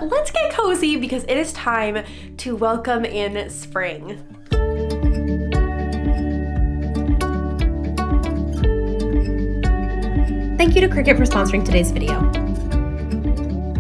let's get cozy because it is time to welcome in spring. Thank you to Cricut for sponsoring today's video.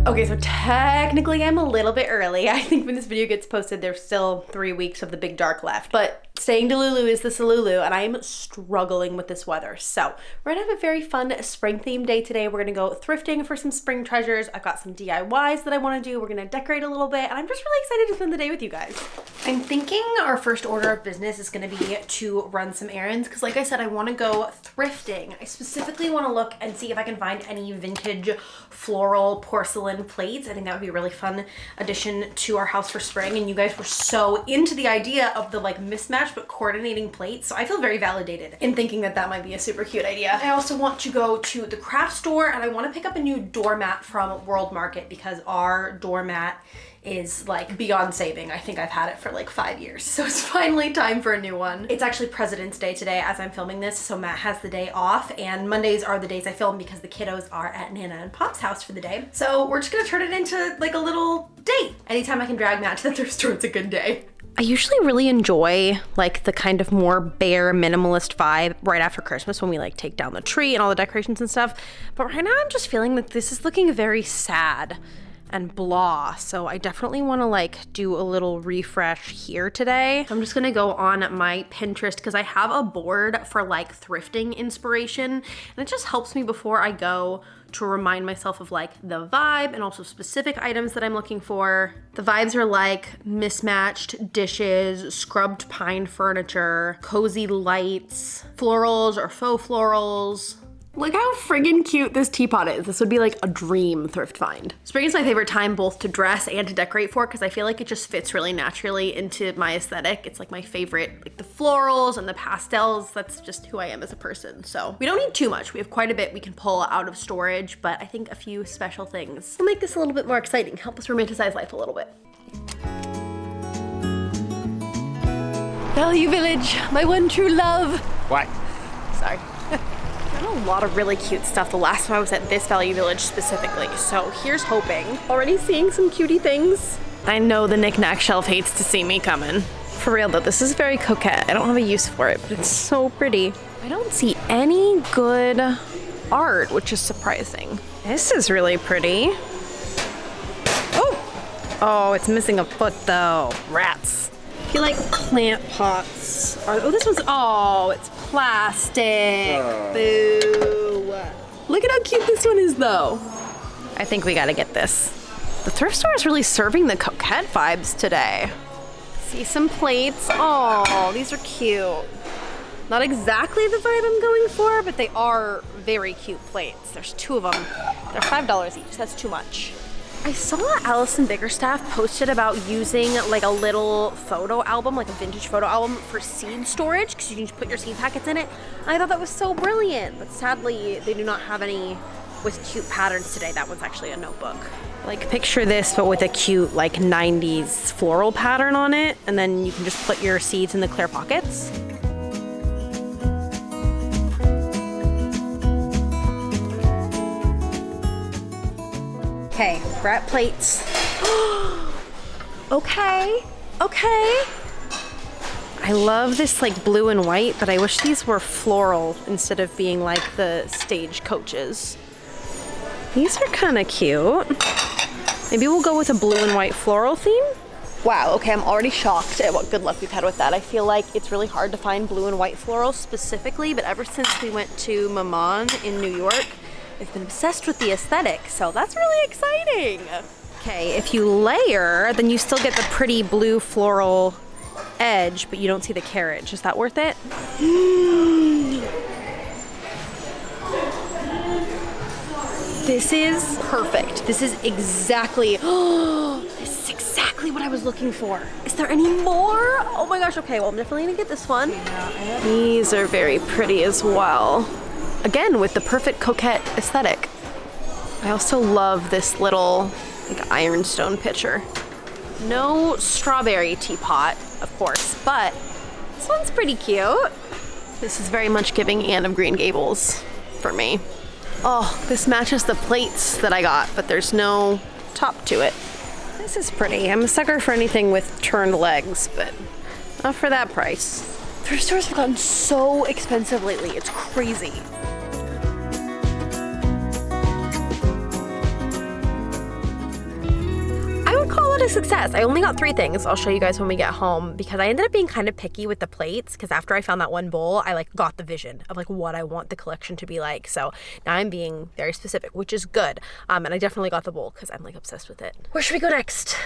Okay, so technically I'm a little bit early. I think when this video gets posted, there's still 3 weeks of the big dark left, but staying Delulu is the Salulu, and I am struggling with this weather. So we're gonna have a very fun spring themed day today. We're gonna go thrifting for some spring treasures. I've got some DIYs that I wanna do. We're gonna decorate a little bit, and I'm just really excited to spend the day with you guys. I'm thinking our first order of business is gonna be to run some errands, because like I said, I wanna go thrifting. I specifically wanna look and see if I can find any vintage floral porcelain plates. I think that would be a really fun addition to our house for spring, and you guys were so into the idea of the like mismatch but coordinating plates, so I feel very validated in thinking that that might be a super cute idea. I also want to go to the craft store, and I want to pick up a new doormat from World Market because our doormat is like beyond saving. I think I've had it for like 5 years, so it's finally time for a new one. It's actually President's Day today as I'm filming this, so Matt has the day off, and Mondays are the days I film because the kiddos are at Nana and Pop's house for the day. So we're just gonna turn it into like a little date. Anytime I can drag Matt to the thrift store, it's a good day. I usually really enjoy like the kind of more bare minimalist vibe right after Christmas when we like take down the tree and all the decorations and stuff. But right now I'm just feeling that this is looking very sad and blah. So I definitely want to like do a little refresh here today. I'm just gonna go on my Pinterest because I have a board for like thrifting inspiration, and it just helps me before I go to remind myself of like the vibe and also specific items that I'm looking for. The vibes are like mismatched dishes, scrubbed pine furniture, cozy lights, florals or faux florals. Look how friggin' cute this teapot is. This would be like a dream thrift find. Spring is my favorite time both to dress and to decorate for because I feel like it just fits really naturally into my aesthetic. It's like my favorite, like the florals and the pastels. That's just who I am as a person. So we don't need too much. We have quite a bit we can pull out of storage, but I think a few special things will make this a little bit more exciting, help us romanticize life a little bit. Value Village, my one true love. What? Sorry. A lot of really cute stuff the last time I was at this Value Village specifically, so here's hoping. Already seeing some cutie things. I know the knick-knack shelf hates to see me coming. For real though, this is very coquette. I don't have a use for it, but it's so pretty. I don't see any good art, which is surprising. This is really pretty. Oh, it's missing a foot though. Rats. I feel like plant pots are, oh, this one's, oh, it's plastic. Boo. Look at how cute this one is though. I think we gotta get this. The thrift store is really serving the coquette vibes today. See some plates. Oh, these are cute. Not exactly the vibe I'm going for, but they are very cute plates. There's 2 of them. They're $5 each, that's too much. I saw Allison Biggerstaff posted about using like a little photo album, like a vintage photo album for seed storage, because you can just put your seed packets in it. And I thought that was so brilliant, but sadly they do not have any with cute patterns today. That one's actually a notebook. Like picture this, but with a cute like 90s floral pattern on it, and then you can just put your seeds in the clear pockets. Okay, we're at plates. Okay. I love this like blue and white, but I wish these were floral instead of being like the stage coaches. These are kind of cute. Maybe we'll go with a blue and white floral theme. Wow, okay, I'm already shocked at what good luck we've had with that. I feel like it's really hard to find blue and white florals specifically, but ever since we went to Maman in New York, I've been obsessed with the aesthetic, so that's really exciting. Okay, if you layer, then you still get the pretty blue floral edge, but you don't see the carriage. Is that worth it? This is perfect. This is exactly, this is exactly what I was looking for. Is there any more? Oh my gosh, okay, well I'm definitely gonna get this one. These are very pretty as well. Again, with the perfect coquette aesthetic. I also love this little like ironstone pitcher. No strawberry teapot, of course, but this one's pretty cute. This is very much giving Anne of Green Gables for me. Oh, this matches the plates that I got, but there's no top to it. This is pretty. I'm a sucker for anything with turned legs, but not for that price. Thrift stores have gotten so expensive lately. It's crazy. Call it a success. I only got 3 things. I'll show you guys when we get home because I ended up being kind of picky with the plates because after I found that one bowl, I like got the vision of like what I want the collection to be like. So now I'm being very specific, which is good. And I definitely got the bowl because I'm like obsessed with it. Where should we go next?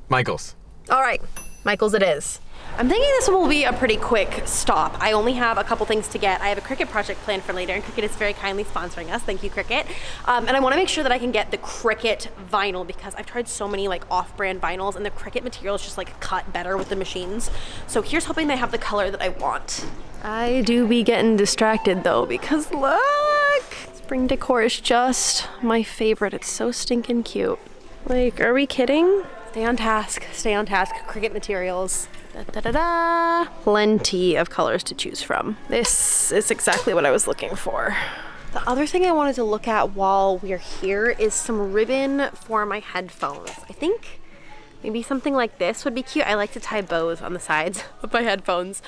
Michael's. All right, Michael's it is. I'm thinking this one will be a pretty quick stop. I only have a couple things to get. I have a Cricut project planned for later, and Cricut is very kindly sponsoring us. Thank you, Cricut. And I want to make sure that I can get the Cricut vinyl because I've tried so many like off-brand vinyls, and the Cricut material is just like cut better with the machines. So here's hoping they have the color that I want. I do be getting distracted though because look, spring decor is just my favorite. It's so stinking cute. Like, are we kidding? Stay on task, Cricut materials. Da, da, da, da. Plenty of colors to choose from. This is exactly what I was looking for. The other thing I wanted to look at while we're here is some ribbon for my headphones. I think maybe something like this would be cute. I like to tie bows on the sides of my headphones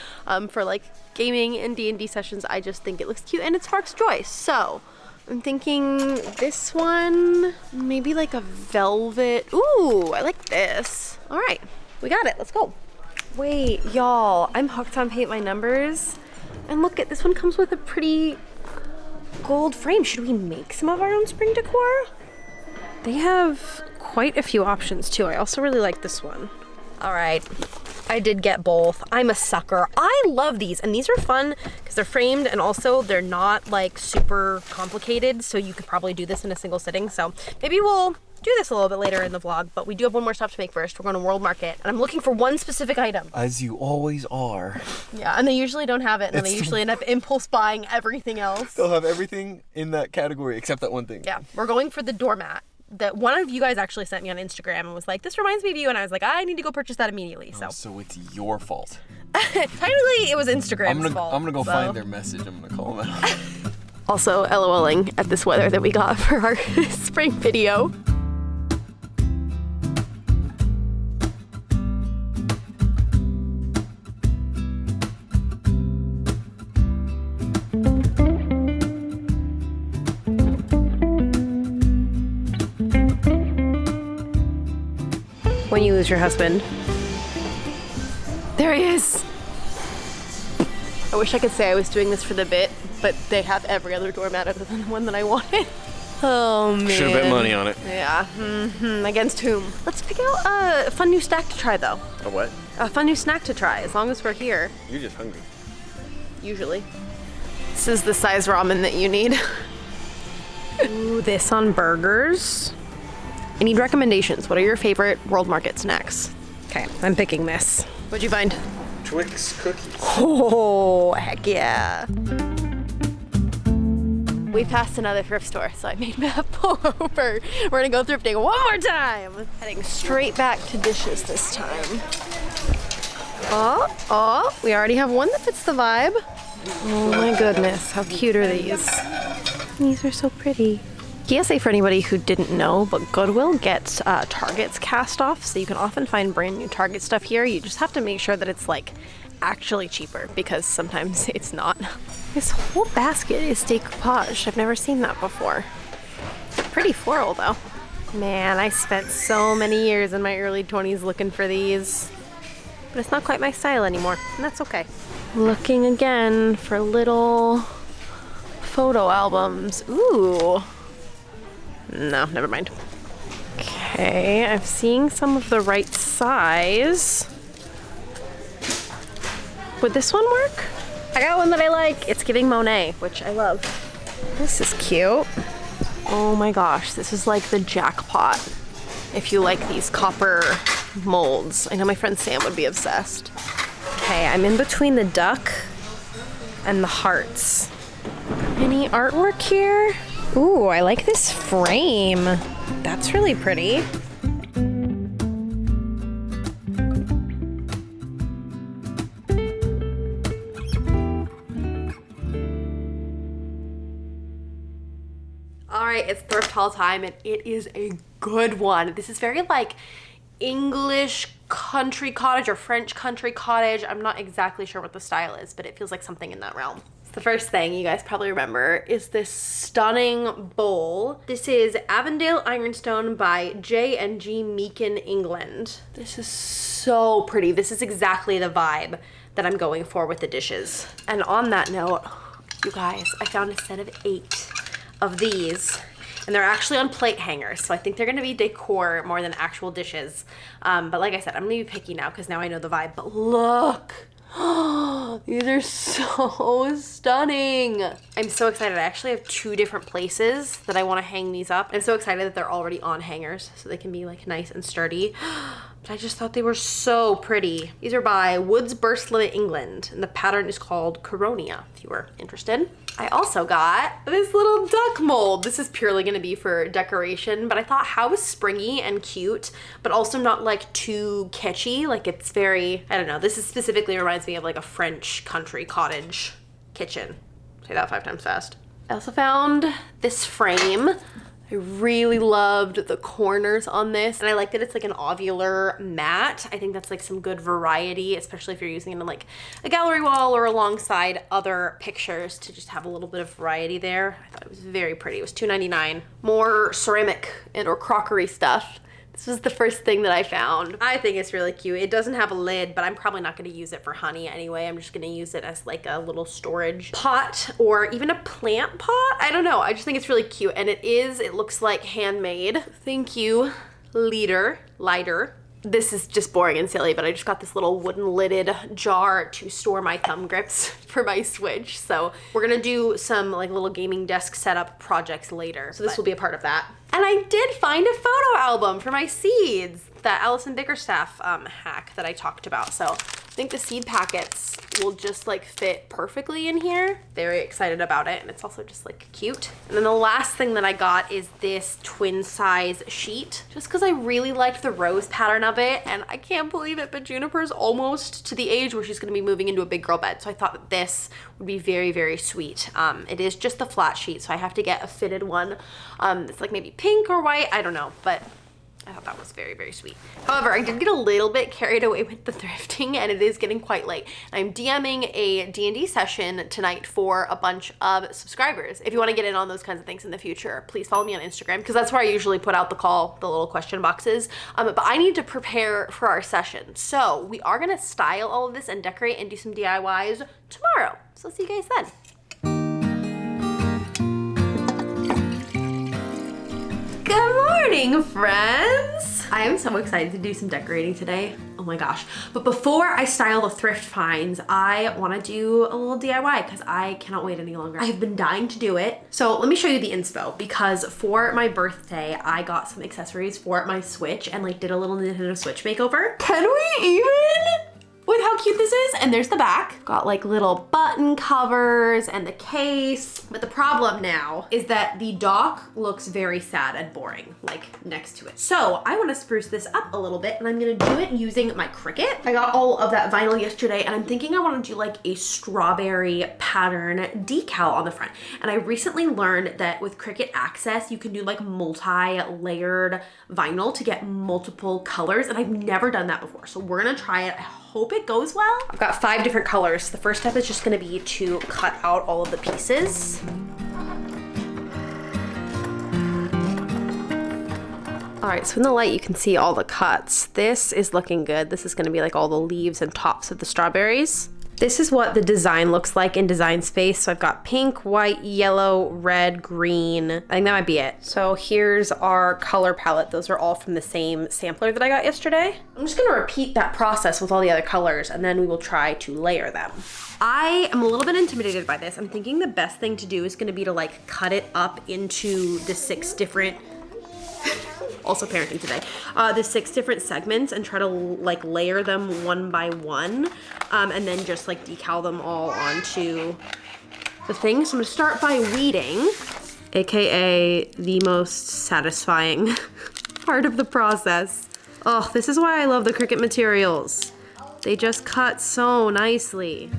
for like gaming and D&D sessions. I just think it looks cute and it sparks joy. So I'm thinking this one, maybe like a velvet. Ooh, I like this. All right, we got it, let's go. Wait, y'all, I'm hooked on Paint My Numbers. And look at this one comes with a pretty gold frame. Should we make some of our own spring decor? They have quite a few options too. I also really like this one. All right, I did get both. I'm a sucker. I love these, and these are fun because they're framed and also they're not like super complicated, so you could probably do this in a single sitting. So maybe we'll do this a little bit later in the vlog, but we do have one more stop to make first. We're going to World Market, and I'm looking for one specific item. As you always are. Yeah, and they usually don't have it, and then they usually end up impulse buying everything else. They'll have everything in that category except that one thing. Yeah, we're going for the doormat that one of you guys actually sent me on Instagram and was like, this reminds me of you, and I was like, I need to go purchase that immediately. So it's your fault. Technically, it was Instagram's fault. I'm gonna go find their message. I'm gonna call them out. Also, LOLing at this weather that we got for our spring video. When you lose your husband. There he is. I wish I could say I was doing this for the bit, but they have every other doormat other than the one that I wanted. Oh man. Should have bet money on it. Yeah. Against whom? Let's pick out a fun new snack to try though. A what? A fun new snack to try, as long as we're here. You're just hungry. Usually. This is the size ramen that you need. Ooh, this on burgers. I need recommendations. What are your favorite World Market snacks? Okay, I'm picking this. What'd you find? Twix cookies. Oh, heck yeah. We passed another thrift store, so I made Matt pull over. We're gonna go thrifting one more time. Heading straight back to dishes this time. Oh, we already have one that fits the vibe. Oh my goodness, how cute are these? These are so pretty. PSA for anybody who didn't know, but Goodwill gets Target's cast off, so you can often find brand new Target stuff here. You just have to make sure that it's like actually cheaper because sometimes it's not. This whole basket is decoupage. I've never seen that before. Pretty floral though. Man, I spent so many years in my early 20s looking for these, but it's not quite my style anymore, and that's okay. Looking again for little photo albums. Ooh. No, never mind. Okay, I'm seeing some of the right size. Would this one work? I got one that I like. It's giving Monet, which I love. This is cute. Oh my gosh, this is like the jackpot if you like these copper molds. I know my friend Sam would be obsessed. Okay, I'm in between the duck and the hearts. Any artwork here? Ooh, I like this frame. That's really pretty. All right, it's thrift haul time, and it is a good one. This is very like English country cottage or French country cottage. I'm not exactly sure what the style is, but it feels like something in that realm. The first thing you guys probably remember is this stunning bowl. This is Avondale Ironstone by J&G Meakin, England. This is so pretty. This is exactly the vibe that I'm going for with the dishes. And on that note, you guys, I found a set of 8 of these. And they're actually on plate hangers, so I think they're gonna be decor more than actual dishes. But like I said, I'm gonna be picky now because now I know the vibe. But look, these are so stunning. I'm so excited. I actually have 2 different places that I wanna hang these up. I'm so excited that they're already on hangers so they can be like nice and sturdy. But I just thought they were so pretty. These are by Woods Burst Limit England, and the pattern is called Coronia, if you were interested. I also got this little duck mold. This is purely gonna be for decoration, but I thought how springy and cute, but also not like too kitschy. Like it's very, I don't know, this is specifically reminds me of like a French country cottage kitchen. Say that 5 times fast. I also found this frame. I really loved the corners on this, and I like that it's like an ovular mat. I think that's like some good variety, especially if you're using it in like a gallery wall or alongside other pictures to just have a little bit of variety there. I thought it was very pretty. It was $2.99. More ceramic and or crockery stuff. This was the first thing that I found. I think it's really cute. It doesn't have a lid, but I'm probably not gonna use it for honey anyway. I'm just gonna use it as like a little storage pot or even a plant pot. I don't know, I just think it's really cute. And it looks like handmade. Thank you, lighter. This is just boring and silly, but I just got this little wooden lidded jar to store my thumb grips for my Switch. So we're gonna do some like little gaming desk setup projects later. So this will be a part of that. And I did find a photo album for my seeds, that Alison Bickerstaff hack that I talked about. So I think the seed packets will just like fit perfectly in here. Very excited about it, and it's also just like cute. And then the last thing that I got is this twin size sheet, just because I really liked the rose pattern of it, and I can't believe it, but Juniper's almost to the age where she's gonna be moving into a big girl bed, so I thought that this would be very, very sweet. It is just the flat sheet, so I have to get a fitted one. It's like maybe pink or white, I don't know, but I thought that was very, very sweet. However, I did get a little bit carried away with the thrifting, and it is getting quite late. I'm DMing a D&D session tonight for a bunch of subscribers. If you want to get in on those kinds of things in the future, please follow me on Instagram, because that's where I usually put out the little question boxes. But I need to prepare for our session. So we are gonna style all of this and decorate and do some DIYs tomorrow. So see you guys then. Good morning, friends! I am so excited to do some decorating today. Oh my gosh. But before I style the thrift finds, I want to do a little DIY because I cannot wait any longer. I have been dying to do it. So let me show you the inspo, because for my birthday, I got some accessories for my Switch and like did a little Nintendo Switch makeover. Can we even? With how cute this is. And there's the back. Got like little button covers and the case. But the problem now is that the dock looks very sad and boring, like next to it. So I want to spruce this up a little bit, and I'm gonna do it using my Cricut. I got all of that vinyl yesterday, and I'm thinking I want to do like a strawberry pattern decal on the front. And I recently learned that with Cricut Access, you can do like multi-layered vinyl to get multiple colors, and I've never done that before. So we're gonna try it. I hope it goes well. I've got 5 different colors. The first step is just gonna be to cut out all of the pieces. All right, so in the light you can see all the cuts. This is looking good. This is gonna be like all the leaves and tops of the strawberries. This is what the design looks like in Design Space. So I've got pink, white, yellow, red, green. I think that might be it. So here's our color palette. Those are all from the same sampler that I got yesterday. I'm just gonna repeat that process with all the other colors, and then we will try to layer them. I am a little bit intimidated by this. I'm thinking the best thing to do is gonna be to like cut it up into the 6 different also parenting today, the 6 different segments and try to like layer them one by one, and then just like decal them all onto the thing. So I'm gonna start by weeding, AKA the most satisfying part of the process. Oh, this is why I love the Cricut materials. They just cut so nicely.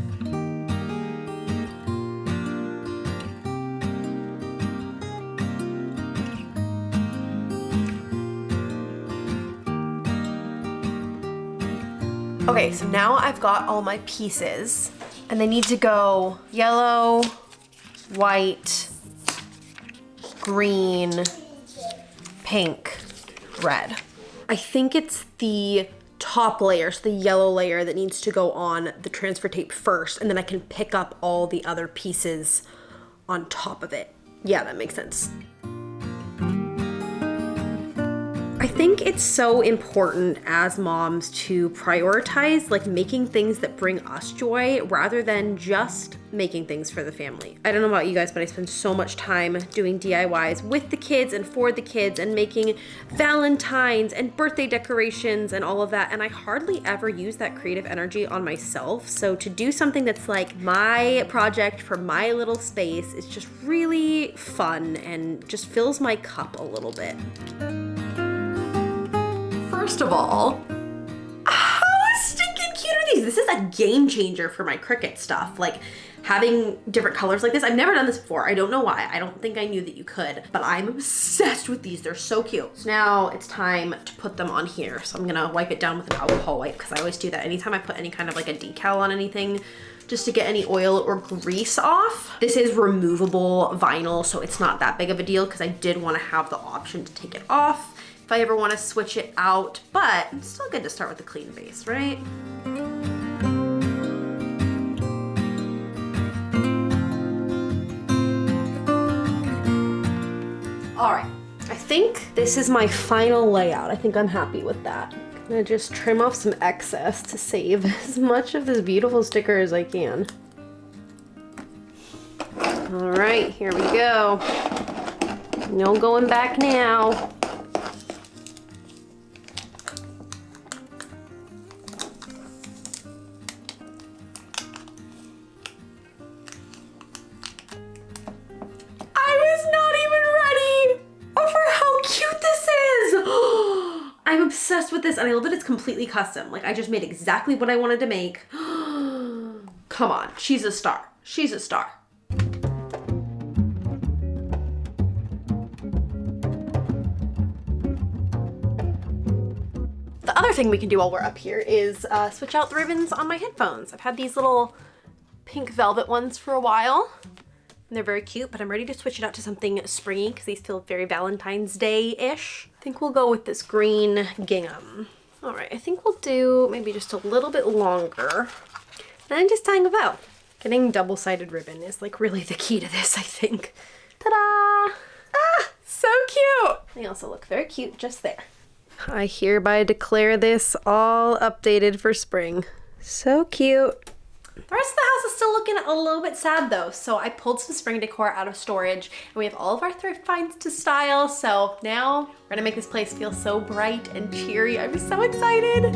Okay, so now I've got all my pieces and they need to go yellow, white, green, pink, red. I think it's the top layer, so the yellow layer that needs to go on the transfer tape first, and then I can pick up all the other pieces on top of it. Yeah, that makes sense. I think it's so important as moms to prioritize like making things that bring us joy rather than just making things for the family. I don't know about you guys, but I spend so much time doing DIYs with the kids and for the kids and making Valentines and birthday decorations and all of that. And I hardly ever use that creative energy on myself. So to do something that's like my project for my little space is just really fun and just fills my cup a little bit. First of all, how stinking cute are these? This is a game changer for my Cricut stuff. Like having different colors like this. I've never done this before. I don't know why. I don't think I knew that you could, but I'm obsessed with these. They're so cute. So now it's time to put them on here. So I'm gonna wipe it down with an alcohol wipe because I always do that anytime I put any kind of like a decal on anything, just to get any oil or grease off. This is removable vinyl, so it's not that big of a deal because I did want to have the option to take it off if I ever want to switch it out, but it's still good to start with a clean base, right? All right, I think this is my final layout. I think I'm happy with that. I'm gonna just trim off some excess to save as much of this beautiful sticker as I can. All right, here we go. No going back now. I'm obsessed with this and I love that it's completely custom. Like I just made exactly what I wanted to make. Come on, she's a star. She's a star. The other thing we can do while we're up here is switch out the ribbons on my headphones. I've had these little pink velvet ones for a while. And they're very cute, but I'm ready to switch it out to something springy because these feel very Valentine's Day-ish. I think we'll go with this green gingham. All right, I think we'll do maybe just a little bit longer. And I'm just tying a bow. Getting double-sided ribbon is like really the key to this, I think. Ta-da! Ah, so cute! They also look very cute just there. I hereby declare this all updated for spring. So cute. The rest of the house is still looking a little bit sad though, so I pulled some spring decor out of storage and we have all of our thrift finds to style, so now we're gonna make this place feel so bright and cheery. I'm so excited!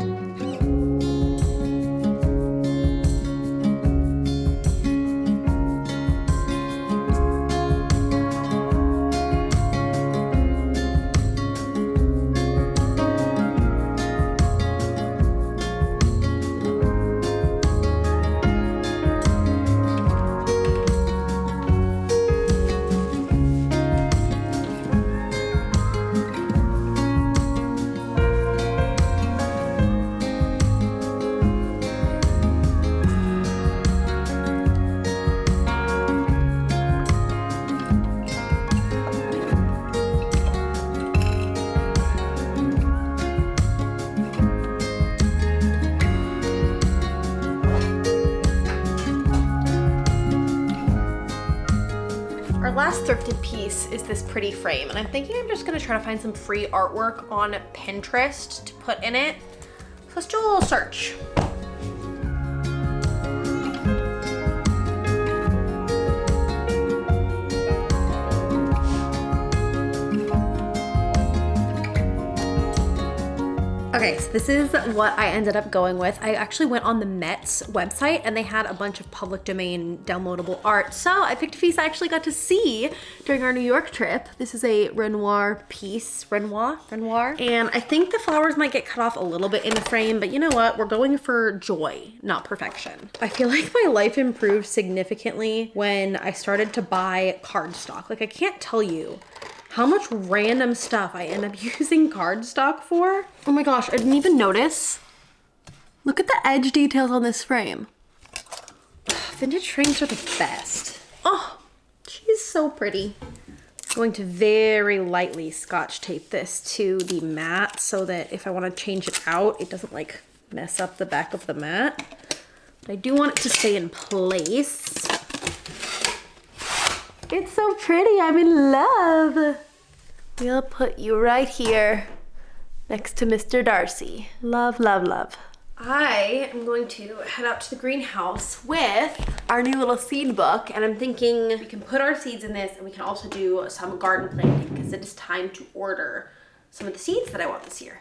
Our last thrifted piece is this pretty frame, and I'm thinking I'm just gonna try to find some free artwork on Pinterest to put in it. So let's do a little search. Okay, so this is what I ended up going with. I actually went on the Met's website and they had a bunch of public domain downloadable art. So I picked a piece I actually got to see during our New York trip. This is a Renoir piece, Renoir. And I think the flowers might get cut off a little bit in the frame, but you know what? We're going for joy, not perfection. I feel like my life improved significantly when I started to buy cardstock. Like I can't tell you how much random stuff I end up using cardstock for. Oh my gosh, I didn't even notice Look at the edge details on this frame. Vintage frames are the best. Oh, she's so pretty. I'm going to very lightly scotch tape this to the mat so that if I want to change it out, it doesn't like mess up the back of the mat. But I do want it to stay in place. It's so pretty, I'm in love. We'll put you right here next to Mr. Darcy. Love, love, love. I am going to head out to the greenhouse with our new little seed book, and I'm thinking we can put our seeds in this and we can also do some garden planting because it is time to order some of the seeds that I want this year.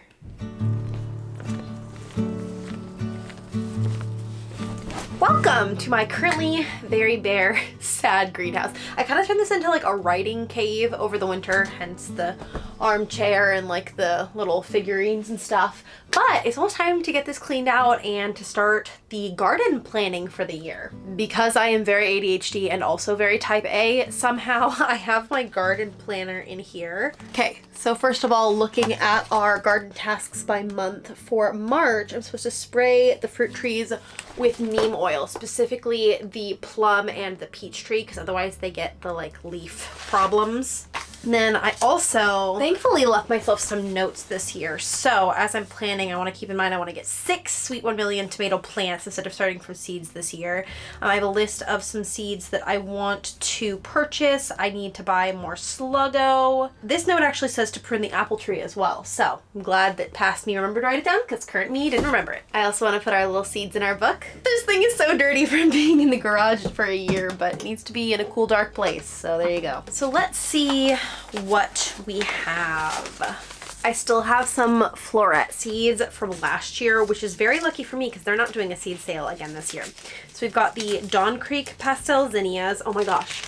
Welcome to my currently very bare, sad greenhouse. I kind of turned this into like a writing cave over the winter, hence the armchair and like the little figurines and stuff. But it's almost time to get this cleaned out and to start the garden planning for the year. Because I am very ADHD and also very type A, somehow I have my garden planner in here. Okay, so first of all, looking at our garden tasks by month for March, I'm supposed to spray the fruit trees with neem oil, specifically the plum and the peach tree, because otherwise they get the like leaf problems. And then I also thankfully left myself some notes this year. So as I'm planning, I want to keep in mind I want to get 6 Sweet 1 Million tomato plants instead of starting from seeds this year. I have a list of some seeds that I want to purchase. I need to buy more Sluggo. This note actually says to prune the apple tree as well. So I'm glad that past me remembered to write it down because current me didn't remember it. I also want to put our little seeds in our book. This thing is so dirty from being in the garage for a year, but it needs to be in a cool, dark place. So there you go. So let's see what we have. I still have some floret seeds from last year, which is very lucky for me because they're not doing a seed sale again this year. So we've got the Dawn Creek pastel zinnias. Oh my gosh.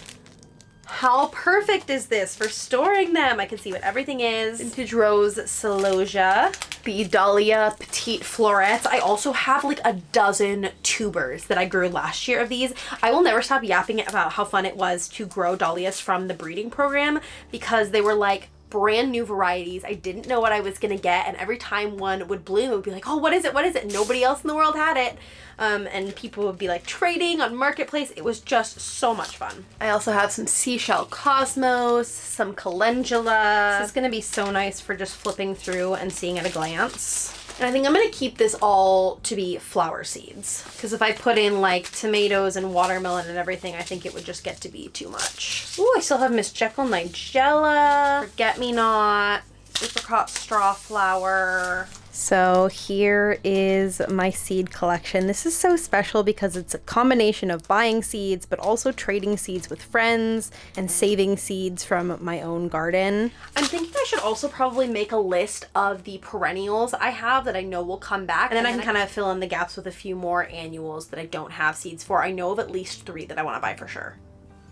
How perfect is this for storing them? I can see what everything is. Vintage Rose Celosia. The Dahlia Petite Florets. I also have like a dozen tubers that I grew last year of these. I will never stop yapping about how fun it was to grow dahlias from the breeding program because they were like brand new varieties. I didn't know what I was gonna get, and every time one would bloom, it would be like, oh, what is it? What is it? Nobody else in the world had it. And people would be like trading on Marketplace. It was just so much fun. I also have some Seashell Cosmos, some Calendula. This is gonna be so nice for just flipping through and seeing at a glance. And I think I'm gonna keep this all to be flower seeds. Because if I put in like tomatoes and watermelon and everything, I think it would just get to be too much. Ooh, I still have Miss Jekyll Nigella, Forget-Me-Not, Apricot Straw Flower. So here is my seed collection. This is so special because it's a combination of buying seeds, but also trading seeds with friends and saving seeds from my own garden. I'm thinking I should also probably make a list of the perennials I have that I know will come back. And then I can kind of fill in the gaps with a few more annuals that I don't have seeds for. I know of at least 3 that I want to buy for sure.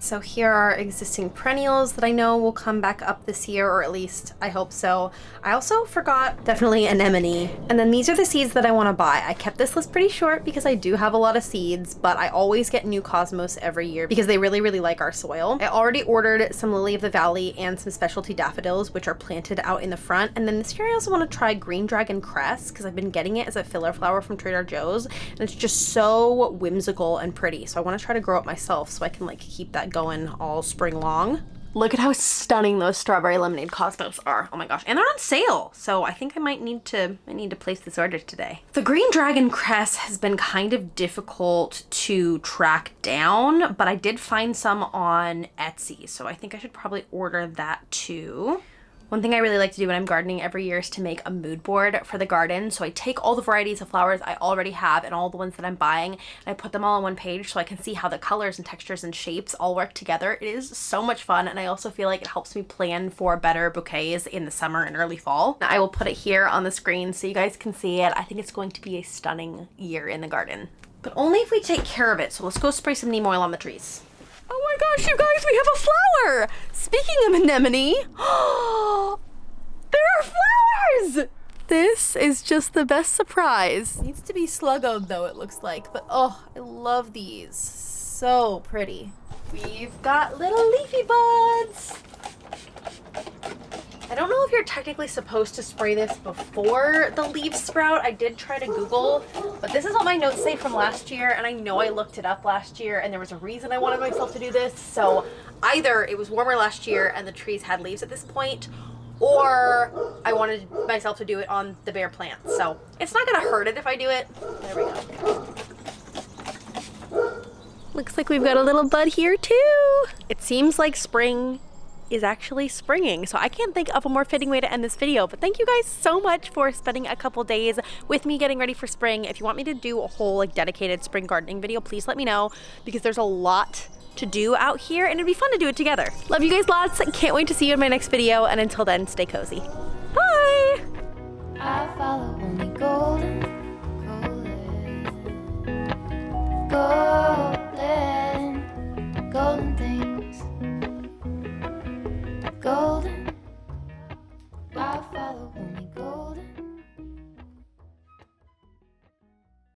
So here are existing perennials that I know will come back up this year, or at least I hope so. I also forgot definitely anemone. And then these are the seeds that I want to buy. I kept this list pretty short because I do have a lot of seeds, but I always get new cosmos every year because they really, really like our soil. I already ordered some Lily of the Valley and some specialty daffodils, which are planted out in the front. And then this year I also want to try Green Dragon Cress because I've been getting it as a filler flower from Trader Joe's, and it's just so whimsical and pretty. So I want to try to grow it myself so I can like keep that going all spring long. Look at how stunning those strawberry lemonade cosmos are. Oh my gosh, and they're on sale. So I think I need to place this order today. The Green Dragon Cress has been kind of difficult to track down, but I did find some on Etsy. So I think I should probably order that too. One thing I really like to do when I'm gardening every year is to make a mood board for the garden. So I take all the varieties of flowers I already have and all the ones that I'm buying, and I put them all on one page so I can see how the colors and textures and shapes all work together. It is so much fun, and I also feel like it helps me plan for better bouquets in the summer and early fall. I will put it here on the screen so you guys can see it. I think it's going to be a stunning year in the garden, but only if we take care of it. So let's go spray some neem oil on the trees. Oh my gosh, you guys, we have a flower! Speaking of anemone, there are flowers! This is just the best surprise. Needs to be sluggoed though, it looks like, but oh, I love these. So pretty. We've got little leafy buds. I don't know if you're technically supposed to spray this before the leaves sprout. I did try to Google, but this is what my notes say from last year, and I know I looked it up last year, and there was a reason I wanted myself to do this. So either it was warmer last year and the trees had leaves at this point, or I wanted myself to do it on the bare plants. So it's not gonna hurt it if I do it. There we go. Looks like we've got a little bud here too. It seems like spring is actually springing, so I can't think of a more fitting way to end this video. But thank you guys so much for spending a couple days with me getting ready for spring. If you want me to do a whole like dedicated spring gardening video, please let me know, because there's a lot to do out here and it'd be fun to do it together. Love you guys lots. Can't wait to see you in my next video, and until then, stay cozy. Bye.